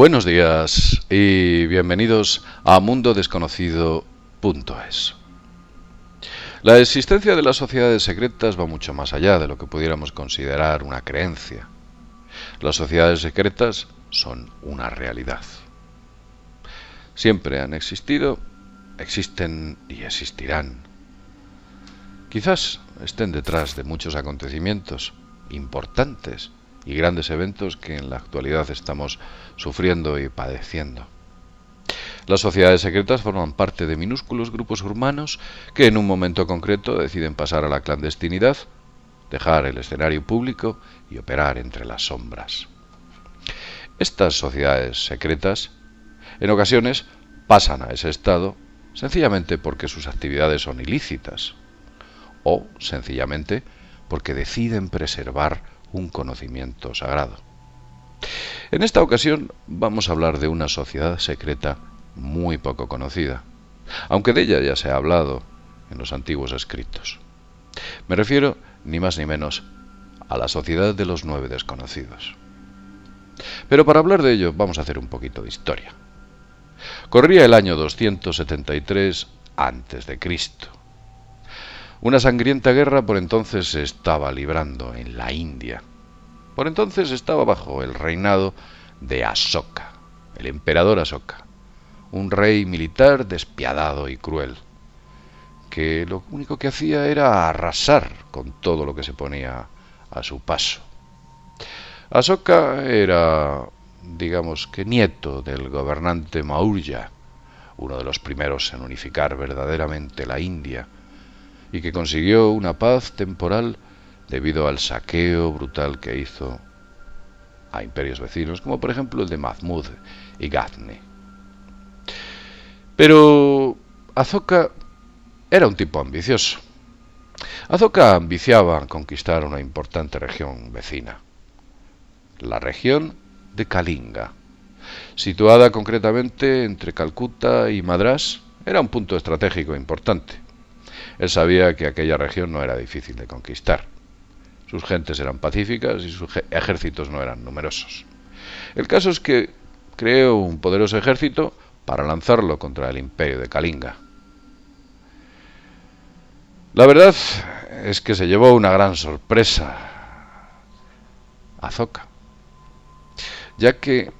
Buenos días y bienvenidos a mundodesconocido.es. La existencia de las sociedades secretas va mucho más allá de lo que pudiéramos considerar una creencia. Las sociedades secretas son una realidad. Siempre han existido, existen y existirán. Quizás estén detrás de muchos acontecimientos importantes y grandes eventos que en la actualidad estamos sufriendo y padeciendo. Las sociedades secretas forman parte de minúsculos grupos humanos que en un momento concreto deciden pasar a la clandestinidad, dejar el escenario público y operar entre las sombras. Estas sociedades secretas, en ocasiones, pasan a ese estado sencillamente porque sus actividades son ilícitas o sencillamente porque deciden preservar un conocimiento sagrado. En esta ocasión vamos a hablar de una sociedad secreta muy poco conocida, aunque de ella ya se ha hablado en los antiguos escritos. Me refiero, ni más ni menos, a la sociedad de los 9 desconocidos. Pero para hablar de ello vamos a hacer un poquito de historia. Corría el año 273 a.C. Una sangrienta guerra por entonces se estaba librando en la India. Por entonces estaba bajo el reinado de Asoka, el emperador Asoka, un rey militar despiadado y cruel, que lo único que hacía era arrasar con todo lo que se ponía a su paso. Asoka era, digamos que nieto del gobernante Maurya, uno de los primeros en unificar verdaderamente la India, y que consiguió una paz temporal debido al saqueo brutal que hizo a imperios vecinos, como por ejemplo el de Mahmud y Ghazni. Pero Asoka era un tipo ambicioso. Asoka ambiciaba conquistar una importante región vecina, la región de Kalinga. Situada concretamente entre Calcuta y Madrás, era un punto estratégico importante. Él sabía que aquella región no era difícil de conquistar. Sus gentes eran pacíficas y sus ejércitos no eran numerosos. El caso es que creó un poderoso ejército para lanzarlo contra el imperio de Kalinga. La verdad es que se llevó una gran sorpresa Asoka, ya que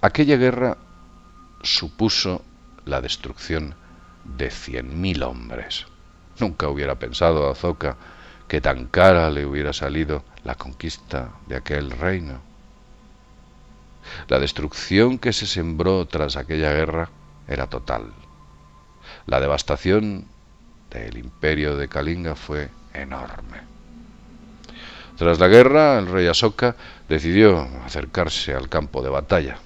aquella guerra supuso la destrucción de 100.000 hombres. Nunca hubiera pensado Asoka que tan cara le hubiera salido la conquista de aquel reino. La destrucción que se sembró tras aquella guerra era total. La devastación del imperio de Kalinga fue enorme. Tras la guerra, el rey Asoka decidió acercarse al campo de batalla.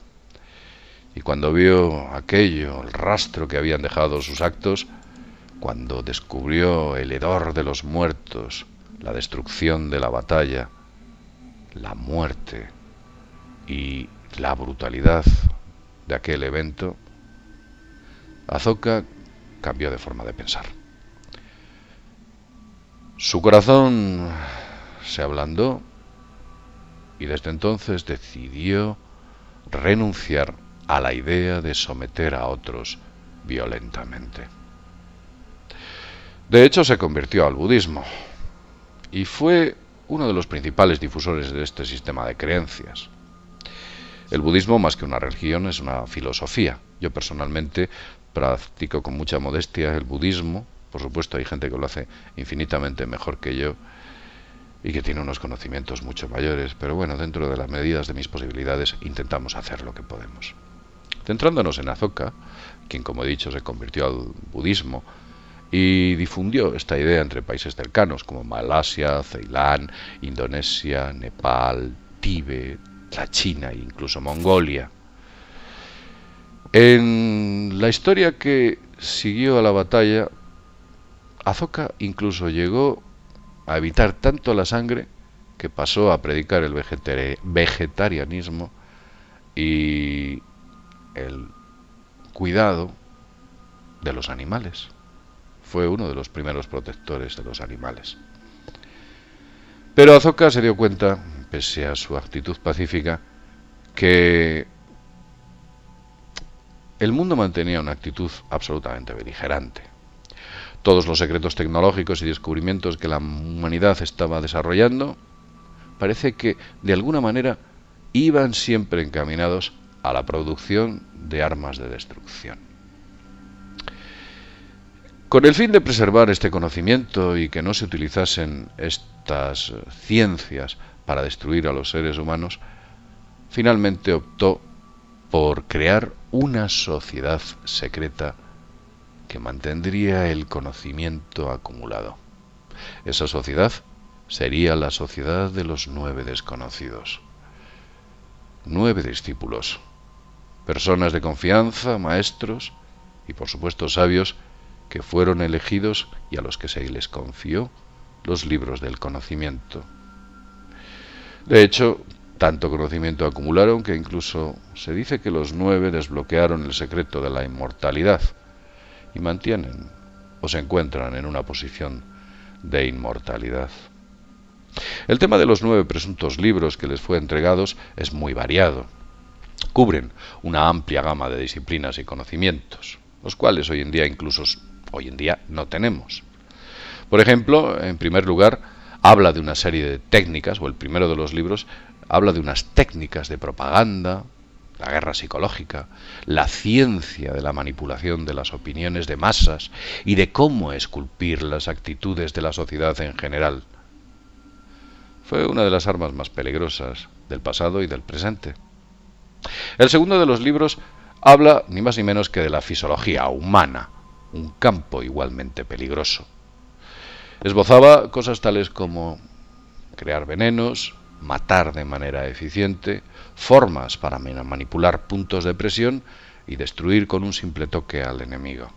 Y cuando vio aquello, el rastro que habían dejado sus actos, cuando descubrió el hedor de los muertos, la destrucción de la batalla, la muerte y la brutalidad de aquel evento, Asoka cambió de forma de pensar. Su corazón se ablandó y desde entonces decidió renunciar a la idea de someter a otros violentamente. De hecho, se convirtió al budismo y fue uno de los principales difusores de este sistema de creencias. El budismo, más que una religión, es una filosofía. Yo personalmente practico con mucha modestia el budismo. Por supuesto, hay gente que lo hace infinitamente mejor que yo y que tiene unos conocimientos mucho mayores, pero bueno, dentro de las medidas de mis posibilidades intentamos hacer lo que podemos. Centrándonos en Asoka, quien como he dicho se convirtió al budismo y difundió esta idea entre países cercanos como Malasia, Ceilán, Indonesia, Nepal, Tíbet, la China e incluso Mongolia. En la historia que siguió a la batalla, Asoka incluso llegó a evitar tanto la sangre que pasó a predicar el vegetarianismo y el cuidado de los animales. Fue uno de los primeros protectores de los animales. Pero Asoka se dio cuenta, pese a su actitud pacífica, que el mundo mantenía una actitud absolutamente beligerante. Todos los secretos tecnológicos y descubrimientos que la humanidad estaba desarrollando parece que de alguna manera iban siempre encaminados a la producción de armas de destrucción. Con el fin de preservar este conocimiento y que no se utilizasen estas ciencias para destruir a los seres humanos, finalmente optó por crear una sociedad secreta que mantendría el conocimiento acumulado. Esa sociedad sería la sociedad de los 9 desconocidos. 9 discípulos, personas de confianza, maestros y por supuesto sabios que fueron elegidos y a los que se les confió los libros del conocimiento. De hecho, tanto conocimiento acumularon que incluso se dice que los 9 desbloquearon el secreto de la inmortalidad y mantienen o se encuentran en una posición de inmortalidad. El tema de los 9 presuntos libros que les fue entregados es muy variado. Cubren una amplia gama de disciplinas y conocimientos, los cuales hoy en día no tenemos. Por ejemplo, en primer lugar, habla de una serie de técnicas, o el primero de los libros habla de unas técnicas de propaganda, la guerra psicológica, la ciencia de la manipulación de las opiniones de masas y de cómo esculpir las actitudes de la sociedad en general. Fue una de las armas más peligrosas del pasado y del presente. El segundo de los libros habla ni más ni menos que de la fisiología humana, un campo igualmente peligroso. Esbozaba cosas tales como crear venenos, matar de manera eficiente, formas para manipular puntos de presión y destruir con un simple toque al enemigo.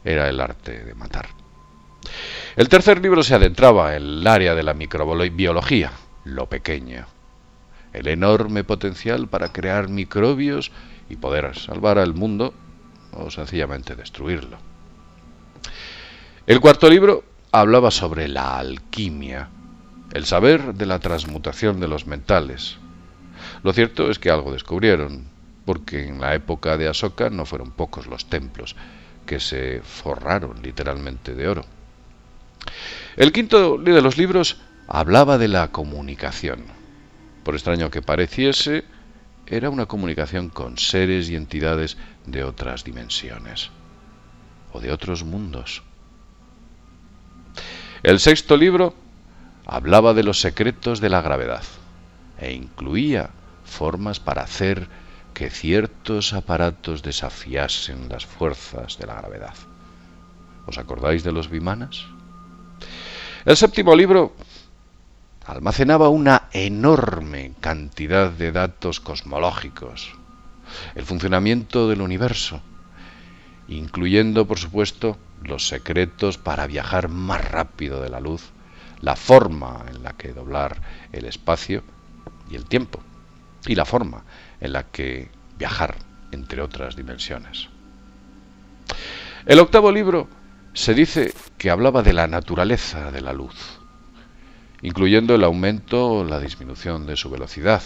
Era el arte de matar. El tercer libro se adentraba en el área de la microbiología, lo pequeño, el enorme potencial para crear microbios y poder salvar al mundo o sencillamente destruirlo. El cuarto libro hablaba sobre la alquimia, el saber de la transmutación de los metales. Lo cierto es que algo descubrieron, porque en la época de Asoka no fueron pocos los templos que se forraron literalmente de oro. El quinto de los libros hablaba de la comunicación. Por extraño que pareciese, era una comunicación con seres y entidades de otras dimensiones o de otros mundos. El sexto libro hablaba de los secretos de la gravedad e incluía formas para hacer que ciertos aparatos desafiasen las fuerzas de la gravedad. ¿Os acordáis de los vimanas? El séptimo libro almacenaba una enorme cantidad de datos cosmológicos, el funcionamiento del universo, incluyendo, por supuesto, los secretos para viajar más rápido de la luz, la forma en la que doblar el espacio y el tiempo, y la forma en la que viajar entre otras dimensiones. El octavo libro se dice que hablaba de la naturaleza de la luz, incluyendo el aumento o la disminución de su velocidad,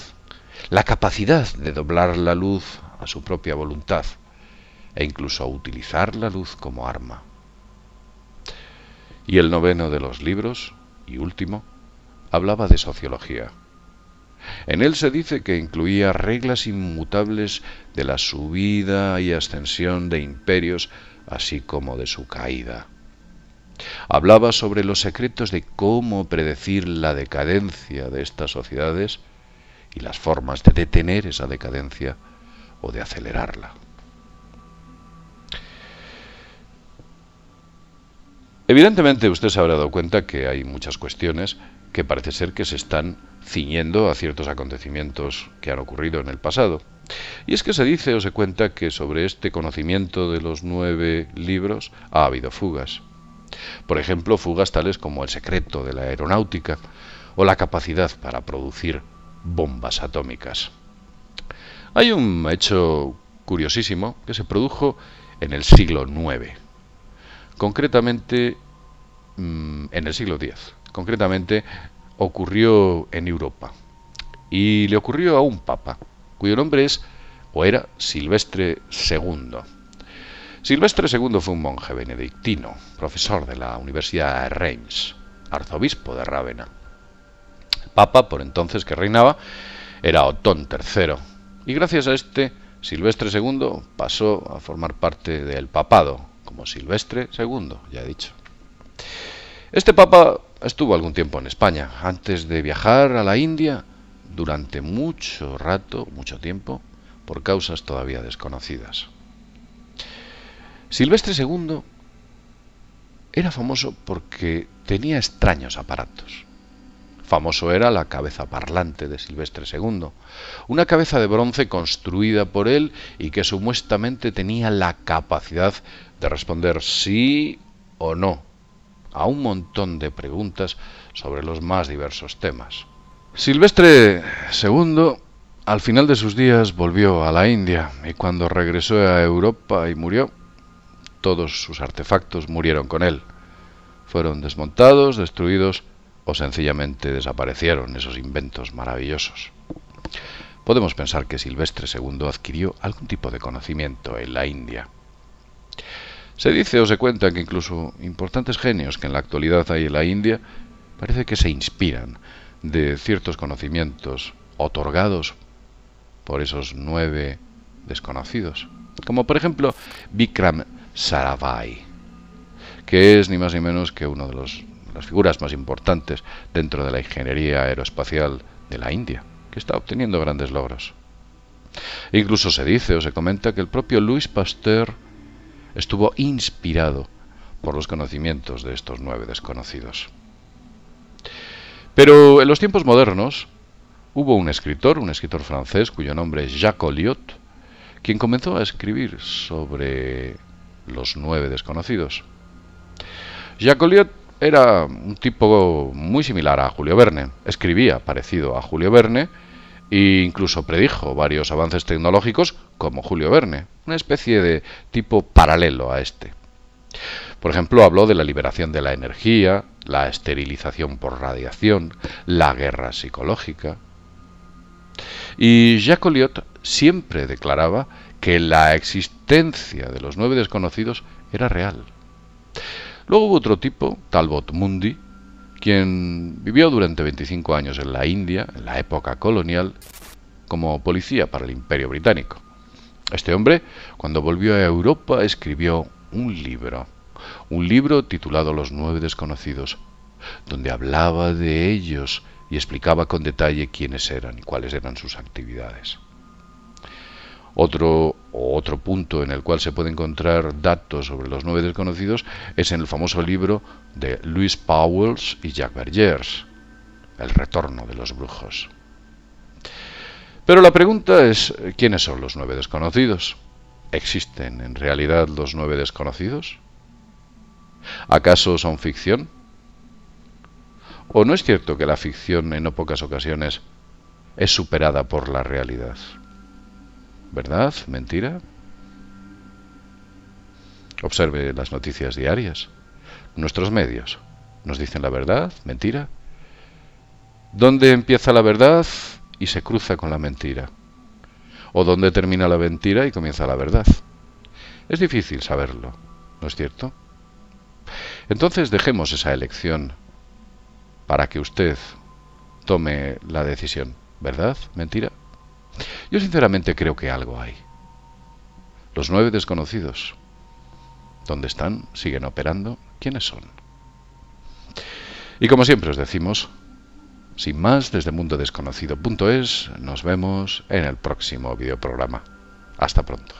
la capacidad de doblar la luz a su propia voluntad e incluso utilizar la luz como arma. Y el noveno de los libros, y último, hablaba de sociología. En él se dice que incluía reglas inmutables de la subida y ascensión de imperios, así como de su caída. Hablaba sobre los secretos de cómo predecir la decadencia de estas sociedades y las formas de detener esa decadencia o de acelerarla. Evidentemente usted se habrá dado cuenta que hay muchas cuestiones que parece ser que se están ciñendo a ciertos acontecimientos que han ocurrido en el pasado. Y es que se dice o se cuenta que sobre este conocimiento de los 9 libros ha habido fugas. Por ejemplo, fugas tales como el secreto de la aeronáutica o la capacidad para producir bombas atómicas. Hay un hecho curiosísimo que se produjo en el siglo IX, concretamente en el siglo X. Concretamente ocurrió en Europa y le ocurrió a un papa cuyo nombre es o era Silvestre II. Silvestre II fue un monje benedictino, profesor de la Universidad de Reims, arzobispo de Rávena. El papa, por entonces que reinaba, era Otón III, y gracias a este, Silvestre II pasó a formar parte del papado, como Silvestre II, ya he dicho. Este papa estuvo algún tiempo en España, antes de viajar a la India durante mucho rato, mucho tiempo, por causas todavía desconocidas. Silvestre II era famoso porque tenía extraños aparatos. Famoso era la cabeza parlante de Silvestre II, una cabeza de bronce construida por él y que supuestamente tenía la capacidad de responder sí o no a un montón de preguntas sobre los más diversos temas. Silvestre II, al final de sus días, volvió a la India y cuando regresó a Europa y murió, todos sus artefactos murieron con él. Fueron desmontados, destruidos o sencillamente desaparecieron esos inventos maravillosos. Podemos pensar que Silvestre II adquirió algún tipo de conocimiento en la India. Se dice o se cuenta que incluso importantes genios que en la actualidad hay en la India parece que se inspiran de ciertos conocimientos otorgados por esos 9 desconocidos, como por ejemplo Vikram Sarabhai, que es ni más ni menos que uno de las figuras más importantes dentro de la ingeniería aeroespacial de la India, que está obteniendo grandes logros. Incluso se dice o se comenta que el propio Louis Pasteur estuvo inspirado por los conocimientos de estos 9 desconocidos. Pero en los tiempos modernos hubo un escritor francés cuyo nombre es Jacques Olliot, quien comenzó a escribir sobre los 9 desconocidos. Jacques Olliot era un tipo muy similar a Julio Verne, escribía parecido a Julio Verne e incluso predijo varios avances tecnológicos como Julio Verne, una especie de tipo paralelo a este. Por ejemplo, habló de la liberación de la energía, la esterilización por radiación, la guerra psicológica. Y Jacques Olliot siempre declaraba que la existencia de los 9 desconocidos era real. Luego hubo otro tipo, Talbot Mundy, quien vivió durante 25 años en la India, en la época colonial, como policía para el Imperio Británico. Este hombre, cuando volvió a Europa, escribió un libro titulado Los 9 desconocidos, donde hablaba de ellos y explicaba con detalle quiénes eran y cuáles eran sus actividades. Otro punto en el cual se puede encontrar datos sobre los 9 desconocidos es en el famoso libro de Louis Pauwels y Jacques Vergers, El retorno de los brujos. Pero la pregunta es, ¿quiénes son los 9 desconocidos? ¿Existen en realidad los 9 desconocidos? ¿Acaso son ficción? ¿O no es cierto que la ficción en no pocas ocasiones es superada por la realidad? ¿Verdad? ¿Mentira? Observe las noticias diarias. Nuestros medios nos dicen la verdad, mentira. ¿Dónde empieza la verdad y se cruza con la mentira? ¿O dónde termina la mentira y comienza la verdad? Es difícil saberlo, ¿no es cierto? Entonces dejemos esa elección para que usted tome la decisión. ¿Verdad? ¿Mentira? Yo sinceramente creo que algo hay. Los 9 desconocidos. ¿Dónde están? ¿Siguen operando? ¿Quiénes son? Y como siempre os decimos, sin más, desde mundodesconocido.es, nos vemos en el próximo videoprograma. Hasta pronto.